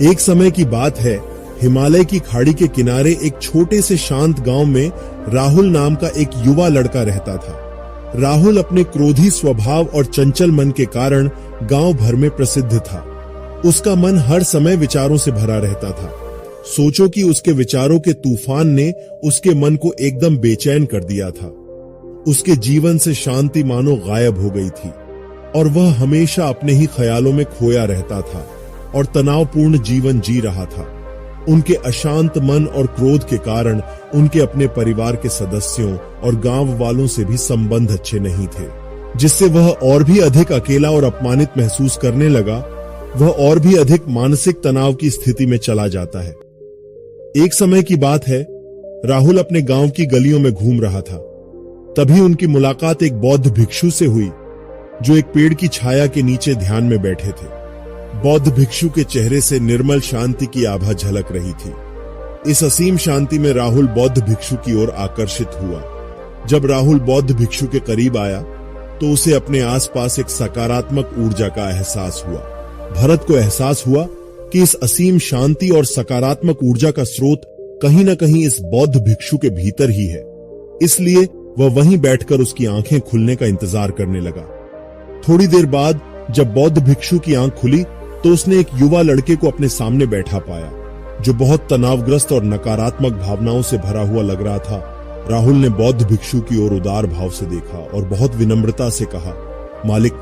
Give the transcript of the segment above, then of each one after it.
एक समय की बात है, हिमालय की खाड़ी के किनारे एक छोटे से शांत गांव में राहुल नाम का एक युवा लड़का रहता था। राहुल अपने क्रोधी स्वभाव और चंचल मन के कारण गांव भर में प्रसिद्ध था। उसका मन हर समय विचारों से भरा रहता था। सोचो कि उसके विचारों के तूफान ने उसके मन को एकदम बेचैन कर दिया था। उसके जीवन से शांति मानो गायब हो गई थी और वह हमेशा अपने ही ख्यालों में खोया रहता था और तनावपूर्ण जीवन जी रहा था। उनके अशांत मन और क्रोध के कारण उनके अपने परिवार के सदस्यों और गांव वालों से भी संबंध अच्छे नहीं थे, जिससे वह और भी अधिक अकेला और अपमानित महसूस करने लगा। वह और भी अधिक मानसिक तनाव की स्थिति में चला जाता है। एक समय की बात है, राहुल अपने गांव की गलियों में घूम रहा था। तभी उनकी मुलाकात एक बौद्ध भिक्षु से हुई, जो एक पेड़ की छाया के नीचे ध्यान में बैठे थे। बौद्ध भिक्षु के चेहरे से निर्मल शांति की आभा झलक रही थी। इस असीम शांति में राहुल बौद्ध भिक्षु की ओर आकर्षित हुआ। जब राहुल बौद्ध भिक्षु के करीब आया तो उसे अपने आसपास एक सकारात्मक ऊर्जा का एहसास हुआ। भरत को एहसास हुआ कि इस असीम शांति और सकारात्मक ऊर्जा का स्रोत कहीं न कहीं इस बौद्ध भिक्षु के भीतर ही है। इसलिए वह वहीं बैठकर उसकी आंखें खुलने का इंतजार करने लगा। थोड़ी देर बाद जब बौद्ध भिक्षु की आंख खुली तो उसने एक युवा लड़के को अपने सामने बैठा पाया, जो बहुत तनावग्रस्त और नकारात्मक भावनाओं से भरा हुआ लग रहा था। राहुल ने बौद्ध भिक्षु की ओर उदार भाव से देखा और बहुत विनम्रता से कहा, मालिक,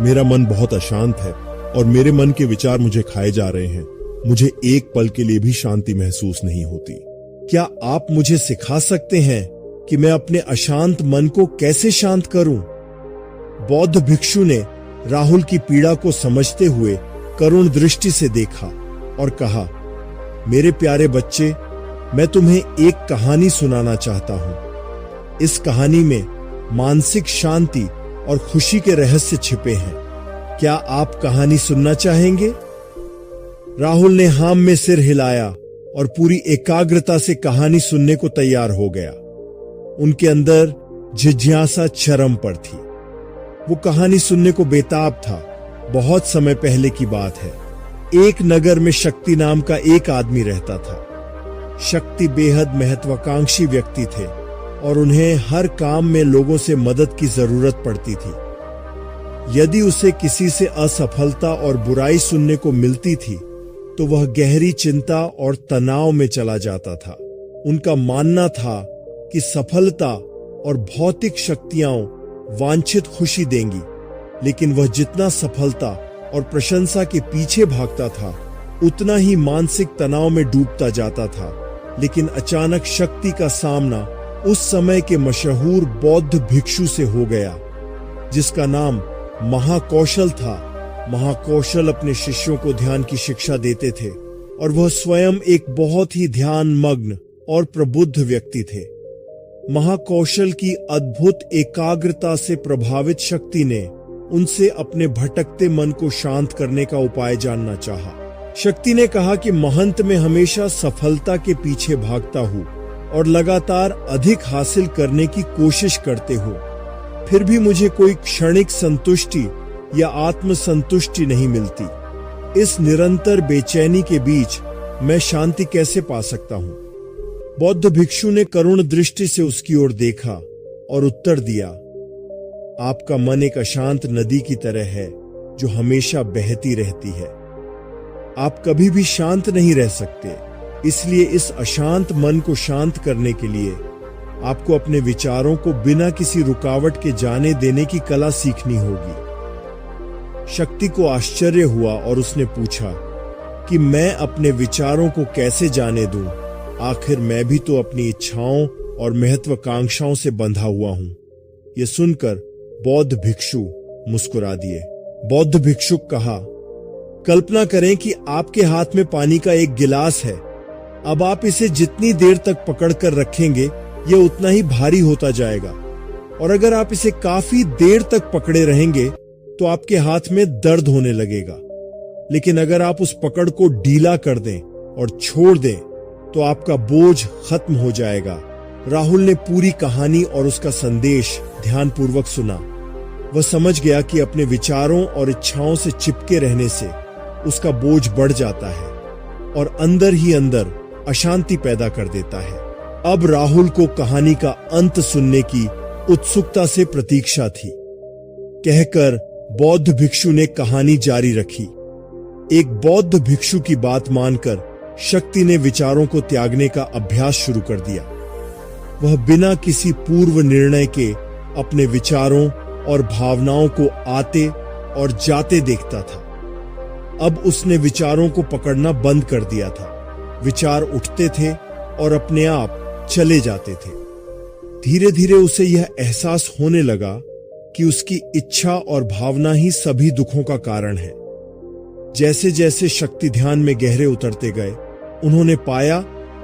मेरा मन बहुत अशांत है और मेरे मन के विचार मुझे खाए जा रहे हैं। मुझे एक पल के लिए भी शांति महसूस नहीं होती। क्या आप मुझे सिखा सकते हैं कि मैं अपने अशांत मन को कैसे शांत करूं? बौद्ध भिक्षु ने राहुल की पीड़ा को समझते हुए करुण दृष्टि से देखा और कहा, मेरे प्यारे बच्चे, मैं तुम्हें एक कहानी सुनाना चाहता हूं। इस कहानी में मानसिक शांति और खुशी के रहस्य छिपे हैं। क्या आप कहानी सुनना चाहेंगे? राहुल ने हां में सिर हिलाया और पूरी एकाग्रता से कहानी सुनने को तैयार हो गया। उनके अंदर जिज्ञासा चरम पर थी। वो कहानी सुनने को बेताब था। बहुत समय पहले की बात है। एक नगर में शक्ति नाम का एक आदमी रहता था। शक्ति बेहद महत्वाकांक्षी व्यक्ति थे और उन्हें हर काम में लोगों से मदद की जरूरत पड़ती थी। यदि उसे किसी से असफलता और बुराई सुनने को मिलती थी तो वह गहरी चिंता और तनाव में चला जाता था। उनका मानना था कि सफलता और भौतिक शक्तियां वांछित खुशी देंगी, लेकिन वह जितना सफलता और प्रशंसा के पीछे भागता था उतना ही मानसिक तनाव में डूबता जाता था। लेकिन अचानक शक्ति का सामना उस समय के मशहूर बौद्ध भिक्षु से हो गया, जिसका नाम महाकौशल था। महाकौशल अपने शिष्यों को ध्यान की शिक्षा देते थे और वह स्वयं एक बहुत ही ध्यान मग्न और प्रबुद्ध व्यक्ति थे। महाकौशल की अद्भुत एकाग्रता से प्रभावित शक्ति ने उनसे अपने भटकते मन को शांत करने का उपाय जानना चाहा। शक्ति ने कहा कि महंत में हमेशा सफलता के पीछे भागता हूं और लगातार अधिक हासिल करने की कोशिश करते हो, फिर भी मुझे कोई क्षणिक संतुष्टि या आत्मसंतुष्टि नहीं मिलती। इस निरंतर बेचैनी के बीच मैं शांति कैसे पा सकता हूं? बौद्ध भिक्षु ने करुण दृष्टि से उसकी ओर देखा और उत्तर दिया, आपका मन एक अशांत नदी की तरह है जो हमेशा बहती रहती है। आप कभी भी शांत नहीं रह सकते। इसलिए इस अशांत मन को शांत करने के लिए आपको अपने विचारों को बिना किसी रुकावट के जाने देने की कला सीखनी होगी। शक्ति को आश्चर्य हुआ और उसने पूछा कि मैं अपने विचारों को कैसे जाने दूं? आखिर मैं भी तो अपनी इच्छाओं और महत्वाकांक्षाओं से बंधा हुआ हूं। यह सुनकर बौद्ध भिक्षु मुस्कुरा दिए। बौद्ध भिक्षुक कहा, कल्पना करें कि आपके हाथ में पानी का एक गिलास है। अब आप इसे जितनी देर तक पकड़कर रखेंगे यह उतना ही भारी होता जाएगा, और अगर आप इसे काफी देर तक पकड़े रहेंगे तो आपके हाथ में दर्द होने लगेगा। लेकिन अगर आप उस पकड़ को ढीला कर दें और छोड़ दें तो आपका बोझ खत्म हो जाएगा। राहुल ने पूरी कहानी और उसका संदेश ध्यानपूर्वक सुना। वह समझ गया कि अपने विचारों और इच्छाओं से चिपके रहने से उसका बोझ बढ़ जाता है और अंदर ही अंदर अशांति पैदा कर देता है। अब राहुल को कहानी का अंत सुनने की उत्सुकता से प्रतीक्षा थी। कहकर बौद्ध भिक्षु ने कहानी जारी रखी। एक बौद्ध भिक्षु की बात मानकर शक्ति ने विचारों को त्यागने का अभ्यास शुरू कर दिया। वह बिना किसी पूर्व निर्णय के अपने विचारों और भावनाओं को आते और जाते देखता था। अब उसने विचारों को पकड़ना बंद कर दिया था। विचार उठते थे और अपने आप चले जाते थे। धीरे धीरे उसे यह एहसास होने लगा कि उसकी इच्छा और भावना ही सभी दुखों का कारण है। जैसे जैसे शक्ति ध्यान में गहरे उतरते गए, उन्होंने पाया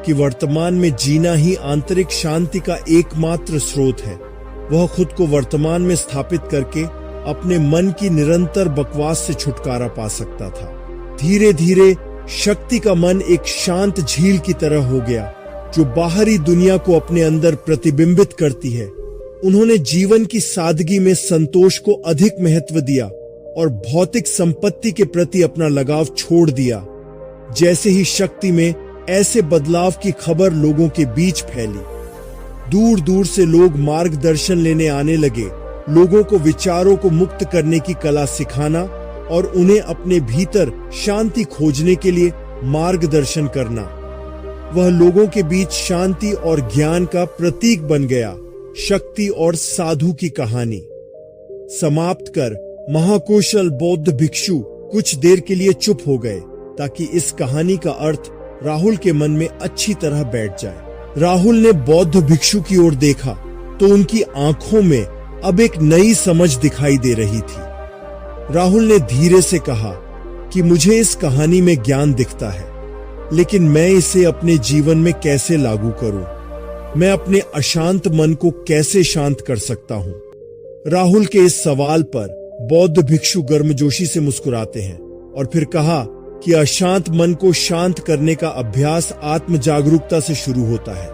कि वर्तमान में जीना ही आंतरिक शांति का एकमात्र स्रोत है। वह खुद को वर्तमान में स्थापित करके अपने मन की निरंतर बकवास से छुटकारा पा सकता था। धीरे धीरे शक्ति का मन एक शांत झील की तरह हो गया, जो बाहरी दुनिया को अपने अंदर प्रतिबिंबित करती है। उन्होंने जीवन की सादगी में संतोष को अधिक महत्व दिया और भौतिक संपत्ति के प्रति अपना लगाव छोड़ दिया। जैसे ही शक्ति में ऐसे बदलाव की खबर लोगों के बीच फैली, दूर दूर से लोग मार्गदर्शन लेने आने लगे। लोगों को विचारों को मुक्त करने की कला सिखाना और उन्हें अपने भीतर शांति खोजने के लिए मार्गदर्शन करना। वह लोगों के बीच शांति और ज्ञान का प्रतीक बन गया। शक्ति और साधु की कहानी समाप्त कर महाकौशल बौद्ध भिक्षु कुछ देर के लिए चुप हो गए, ताकि इस कहानी का अर्थ राहुल के मन में अच्छी तरह बैठ जाए। राहुल ने बौद्ध भिक्षु की ओर देखा तो उनकी आंखों में अब एक नई समझ दिखाई दे रही थी। राहुल ने धीरे से कहा कि मुझे इस कहानी में ज्ञान दिखता है, लेकिन मैं इसे अपने जीवन में कैसे लागू करूं? मैं अपने अशांत मन को कैसे शांत कर सकता हूं? राहुल के इस सवाल पर बौद्ध भिक्षु गर्मजोशी से मुस्कुराते हैं और फिर कहा कि अशांत मन को शांत करने का अभ्यास आत्म जागरूकता से शुरू होता है।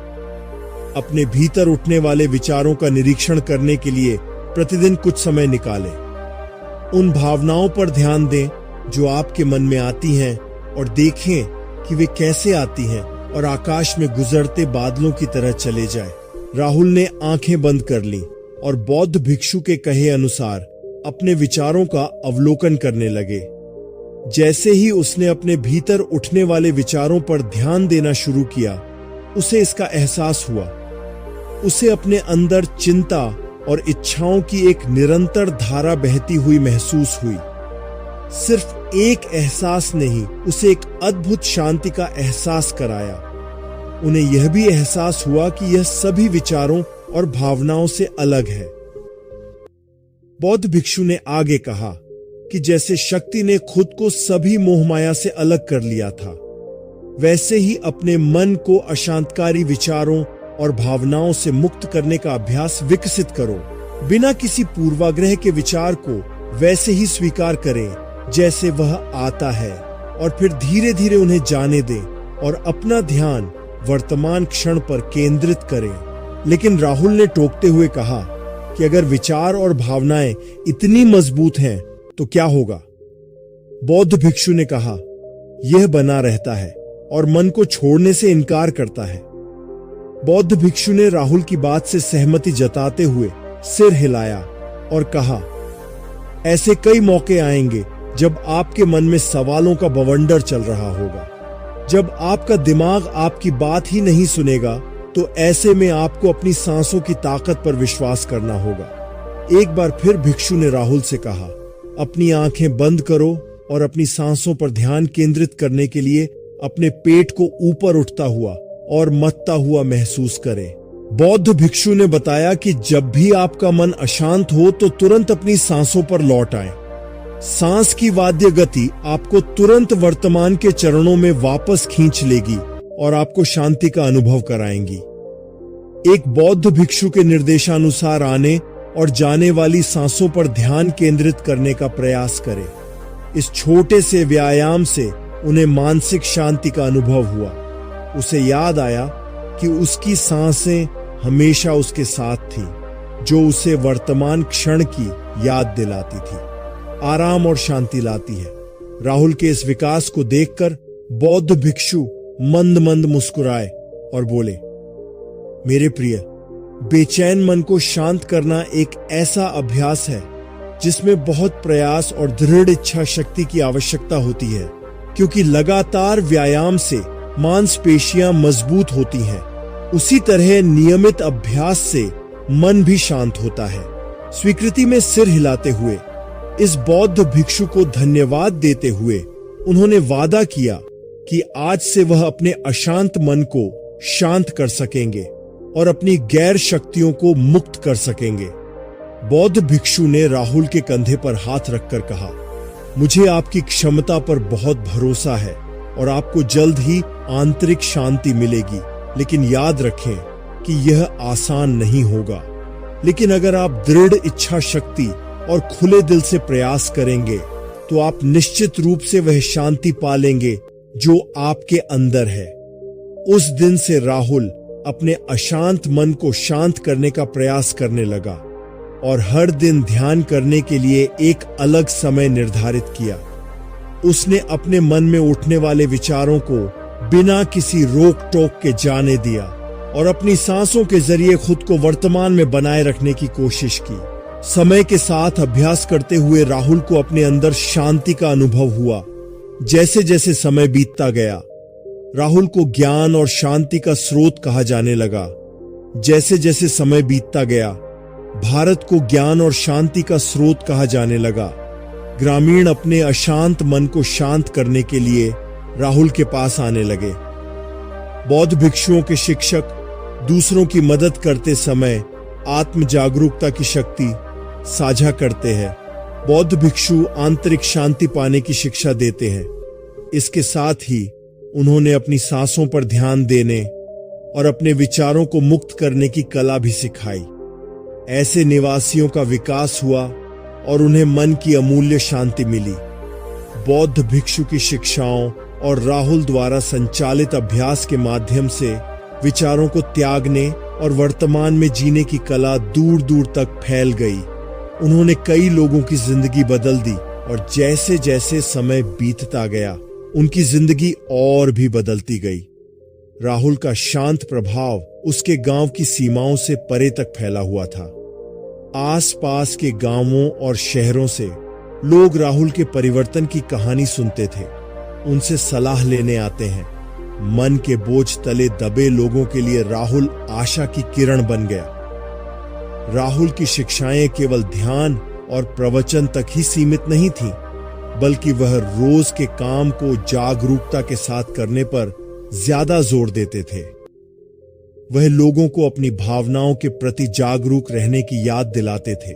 अपने भीतर उठने वाले विचारों का निरीक्षण करने के लिए प्रतिदिन कुछ समय निकालें। उन भावनाओं पर ध्यान दें जो आपके मन में आती हैं और देखें कि वे कैसे आती हैं और आकाश में गुजरते बादलों की तरह चले जाए। राहुल ने आंखें बंद कर लीं और बौद्ध भिक्षु के कहे अनुसार अपने विचारों का अवलोकन करने लगे। जैसे ही उसने अपने भीतर उठने वाले विचारों पर ध्यान देना शुरू किया, उसे इसका एहसास हुआ। उसे अपने अंदर चिंता और इच्छाओं की एक निरंतर धारा बहती हुई महसूस हुई। सिर्फ एक एहसास ने ही उसे एक अद्भुत शांति का एहसास कराया। उन्हें यह भी एहसास हुआ कि यह सभी विचारों और भावनाओं से अलग है। बौद्ध भिक्षु ने आगे कहा कि जैसे शक्ति ने खुद को सभी मोहमाया से अलग कर लिया था, वैसे ही अपने मन को अशांतकारी विचारों और भावनाओं से मुक्त करने का अभ्यास विकसित करो। बिना किसी पूर्वाग्रह के विचार को वैसे ही स्वीकार करें जैसे वह आता है और फिर धीरे धीरे उन्हें जाने दें और अपना ध्यान वर्तमान क्षण पर केंद्रित करें। लेकिन राहुल ने टोकते हुए कहा कि अगर विचार और भावनाएं इतनी मजबूत हैं तो क्या होगा? बौद्ध भिक्षु ने कहा, यह बना रहता है और मन को छोड़ने से इनकार करता है। बौद्ध भिक्षु ने राहुल की बात से सहमति जताते हुए सिर हिलाया और कहा, ऐसे कई मौके आएंगे जब आपके मन में सवालों का बवंडर चल रहा होगा। जब आपका दिमाग आपकी बात ही नहीं सुनेगा, तो ऐसे में आपको अपनी सांसों की ताकत पर विश्वास करना होगा। एक बार फिर भिक्षु ने राहुल से कहा, अपनी आंखें बंद करो और अपनी सांसों पर ध्यान केंद्रित करने के लिए अपने पेट को ऊपर उठता हुआ और मथता हुआ महसूस करें। बौद्ध भिक्षु ने बताया कि जब भी आपका मन अशांत हो तो तुरंत अपनी सांसों पर लौट आएं। सांस की वाद्य गति आपको तुरंत वर्तमान के चरणों में वापस खींच लेगी और आपको शांति का अनुभव कराएंगी। एक बौद्ध भिक्षु के निर्देशानुसार आने और जाने वाली सांसों पर ध्यान केंद्रित करने का प्रयास करें। इस छोटे से व्यायाम से उन्हें मानसिक शांति का अनुभव हुआ। उसे याद आया कि उसकी सांसें हमेशा उसके साथ थीं, जो उसे वर्तमान क्षण की याद दिलाती थी, आराम और शांति लाती है। राहुल के इस विकास को देखकर बौद्ध भिक्षु मंद मंद मुस्कुराए और बोले, मेरे प्रिय, बेचैन मन को शांत करना एक ऐसा अभ्यास है जिसमें बहुत प्रयास और दृढ़ इच्छा शक्ति की आवश्यकता होती है, क्योंकि लगातार व्यायाम से मांसपेशियां मजबूत होती हैं। उसी तरह नियमित अभ्यास से मन भी शांत होता है। स्वीकृति में सिर हिलाते हुए इस बौद्ध भिक्षु को धन्यवाद देते हुए उन्होंने वादा किया कि आज से वह अपने अशांत मन को शांत कर सकेंगे और अपनी गैर शक्तियों को मुक्त कर सकेंगे। बौद्ध भिक्षु ने राहुल के कंधे पर हाथ रखकर कहा, मुझे आपकी क्षमता पर बहुत भरोसा है और आपको जल्द ही आंतरिक शांति मिलेगी, लेकिन याद रखें कि यह आसान नहीं होगा। लेकिन अगर आप दृढ़ इच्छा शक्ति और खुले दिल से प्रयास करेंगे तो आप निश्चित रूप से वह शांति पालेंगे जो आपके अंदर है। उस दिन से राहुल अपने अशांत मन को शांत करने का प्रयास करने लगा और हर दिन ध्यान करने के लिए एक अलग समय निर्धारित किया। उसने अपने मन में उठने वाले विचारों को बिना किसी रोक टोक के जाने दिया और अपनी सांसों के जरिए खुद को वर्तमान में बनाए रखने की कोशिश की। समय के साथ अभ्यास करते हुए राहुल को अपने अंदर शांति का अनुभव हुआ। जैसे जैसे समय बीतता गया, राहुल को ज्ञान और शांति का स्रोत कहा जाने लगा। जैसे जैसे समय बीतता गया, भारत को ज्ञान और शांति का स्रोत कहा जाने लगा। ग्रामीण अपने अशांत मन को शांत करने के लिए राहुल के पास आने लगे। बौद्ध भिक्षुओं के शिक्षक दूसरों की मदद करते समय आत्म जागरूकता की शक्ति साझा करते हैं। बौद्ध भिक्षु आंतरिक शांति पाने की शिक्षा देते हैं। इसके साथ ही उन्होंने अपनी सांसों पर ध्यान देने और अपने विचारों को मुक्त करने की कला भी सिखाई। ऐसे निवासियों का विकास हुआ और उन्हें मन की अमूल्य शांति मिली। बौद्ध भिक्षु की शिक्षाओं और राहुल द्वारा संचालित अभ्यास के माध्यम से विचारों को त्यागने और वर्तमान में जीने की कला दूर दूर तक फैल गई। उन्होंने कई लोगों की जिंदगी बदल दी और जैसे जैसे समय बीतता गया, उनकी जिंदगी और भी बदलती गई। राहुल का शांत प्रभाव उसके गांव की सीमाओं से परे तक फैला हुआ था। आसपास के गांवों और शहरों से लोग राहुल के परिवर्तन की कहानी सुनते थे, उनसे सलाह लेने आते हैं। मन के बोझ तले दबे लोगों के लिए राहुल आशा की किरण बन गया। राहुल की शिक्षाएं केवल ध्यान और प्रवचन तक ही सीमित नहीं थीं, बल्कि वह रोज के काम को जागरूकता के साथ करने पर ज्यादा जोर देते थे। वह लोगों को अपनी भावनाओं के प्रति जागरूक रहने की याद दिलाते थे।